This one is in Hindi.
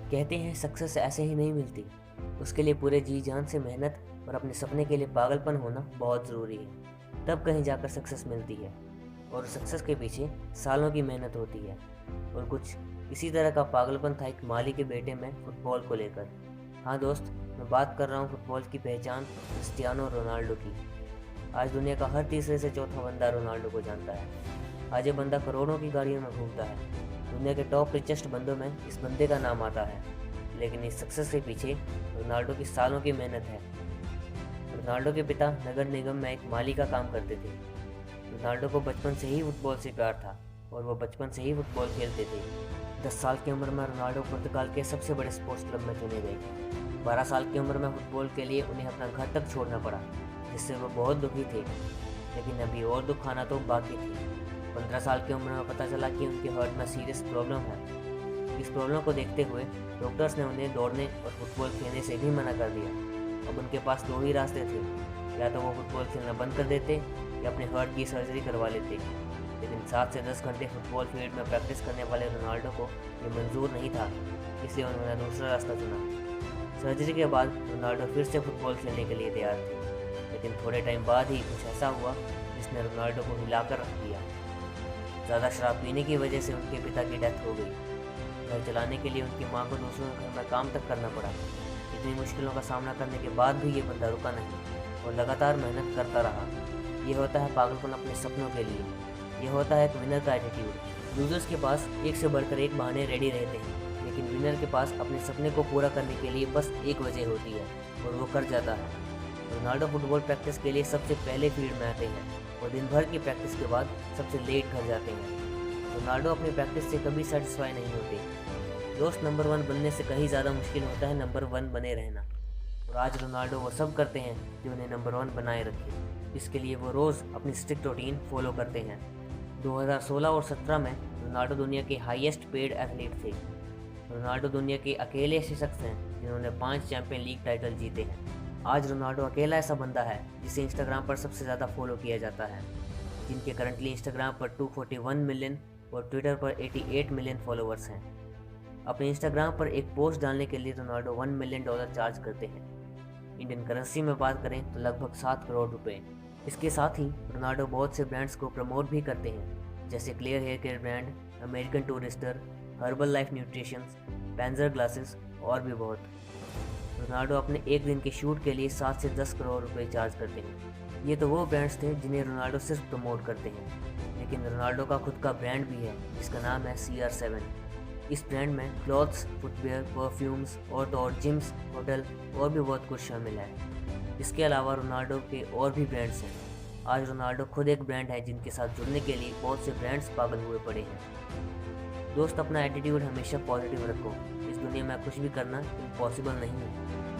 कहते हैं सक्सेस ऐसे ही नहीं मिलती। उसके लिए पूरे जी जान से मेहनत और अपने सपने के लिए पागलपन होना बहुत ज़रूरी है। तब कहीं जाकर सक्सेस मिलती है और सक्सेस के पीछे सालों की मेहनत होती है। और कुछ इसी तरह का पागलपन था एक माली के बेटे में फुटबॉल को लेकर। हाँ दोस्त, मैं बात कर रहा हूँ फुटबॉल की पहचान क्रिस्टियानो रोनाल्डो की। आज दुनिया का हर तीसरे से चौथा बंदा रोनाल्डो को जानता है। आज ये बंदा करोड़ों की गाड़ियों में घूमता है। दुनिया के टॉप रिचेस्ट बंदों में इस बंदे का नाम आता है। लेकिन इस सक्सेस के पीछे रोनाल्डो की सालों की मेहनत है। रोनाल्डो के पिता नगर निगम में एक माली का काम करते थे। रोनाल्डो को बचपन से ही फुटबॉल से प्यार था और वो बचपन से ही फुटबॉल खेलते थे। 10 साल की उम्र में रोनाल्डो पुर्तगाल के सबसे बड़े स्पोर्ट्स क्लब में चुने गए। 12 साल की उम्र में फुटबॉल के लिए उन्हें अपना घर तक छोड़ना पड़ा, जिससे वो बहुत दुखी थे। लेकिन अभी और दुख आना तो बाकी थी। 15 साल की उम्र में पता चला कि उनके हार्ट में सीरियस प्रॉब्लम है। इस प्रॉब्लम को देखते हुए डॉक्टर्स ने उन्हें दौड़ने और फुटबॉल खेलने से भी मना कर दिया। अब उनके पास दो ही रास्ते थे, या तो वो फुटबॉल खेलना बंद कर देते या अपने हार्ट की सर्जरी करवा लेते। लेकिन 7 से 10 घंटे फुटबॉल फील्ड में प्रैक्टिस करने वाले रोनाल्डो को ये मंजूर नहीं था, इसलिए उन्होंने दूसरा रास्ता चुना। सर्जरी के बाद रोनाल्डो फिर से फुटबॉल खेलने के लिए तैयार थे, लेकिन थोड़े टाइम बाद ही कुछ ऐसा हुआ जिसने रोनाल्डो को हिलाकर रख दिया। ज़्यादा शराब पीने की वजह से उनके पिता की डेथ हो गई। घर चलाने के लिए उनकी मां को दूसरों के घर में काम तक करना पड़ा। इतनी मुश्किलों का सामना करने के बाद भी ये बंदा रुका नहीं और लगातार मेहनत करता रहा। ये होता है पागलपन अपने सपनों के लिए। ये होता है एक विनर का एटीट्यूड। लूजर्स के पास एक से बढ़कर एक बहाने रेडी रहते हैं, लेकिन विनर के पास अपने सपने को पूरा करने के लिए बस एक वजह होती है और वो कर जाता है। रोनाल्डो फुटबॉल प्रैक्टिस के लिए सबसे पहले फील्ड में आते हैं और दिन भर की प्रैक्टिस के बाद सबसे लेट घर जाते हैं। रोनाल्डो अपनी प्रैक्टिस से कभी सेटिस्फाई नहीं होते। दोस्त, नंबर 1 बनने से कहीं ज़्यादा मुश्किल होता है नंबर 1 बने रहना। और आज रोनाल्डो वो सब करते हैं जो उन्हें नंबर 1 बनाए रखे। इसके लिए वो रोज़ अपनी स्ट्रिक्ट रूटीन फॉलो करते हैं। 2016 और 17 में रोनाल्डो दुनिया के हाईएस्ट पेड एथलीट थे। रोनाल्डो दुनिया के अकेले ऐसे शख्स हैं जिन्होंने 5 चैंपियन लीग टाइटल जीते हैं। आज रोनाल्डो अकेला ऐसा बंदा है जिसे इंस्टाग्राम पर सबसे ज़्यादा फॉलो किया जाता है, जिनके करंटली इंस्टाग्राम पर 241 मिलियन और ट्विटर पर 88 मिलियन फॉलोअर्स हैं। अपने इंस्टाग्राम पर एक पोस्ट डालने के लिए रोनाल्डो $1 मिलियन चार्ज करते हैं। इंडियन करेंसी में बात करें तो लगभग 7 करोड़ रुपए। इसके साथ ही रोनाल्डो बहुत से ब्रांड्स को प्रमोट भी करते हैं, जैसे Clear hair care brand, American Tourister, Herbalife nutritions, पेंजर ग्लासेस और भी बहुत। रोनाल्डो अपने एक दिन के शूट के लिए 7 से 10 करोड़ रुपए चार्ज करते हैं। ये तो वो ब्रांड्स थे जिन्हें रोनाल्डो सिर्फ प्रमोट करते हैं, लेकिन रोनाल्डो का खुद का ब्रांड भी है जिसका नाम है CR7। इस ब्रांड में क्लॉथ्स, फुटवेयर, परफ्यूम्स और तो और जिम्स, होटल और भी बहुत कुछ शामिल है। इसके अलावा रोनाल्डो के और भी ब्रांड्स हैं। आज रोनाल्डो खुद एक ब्रांड है जिनके साथ जुड़ने के लिए बहुत से ब्रांड्स पागल हुए पड़े हैं। दोस्त, अपना एटीट्यूड हमेशा पॉजिटिव रखो। इस दुनिया में कुछ भी करना इम्पॉसिबल नहीं है।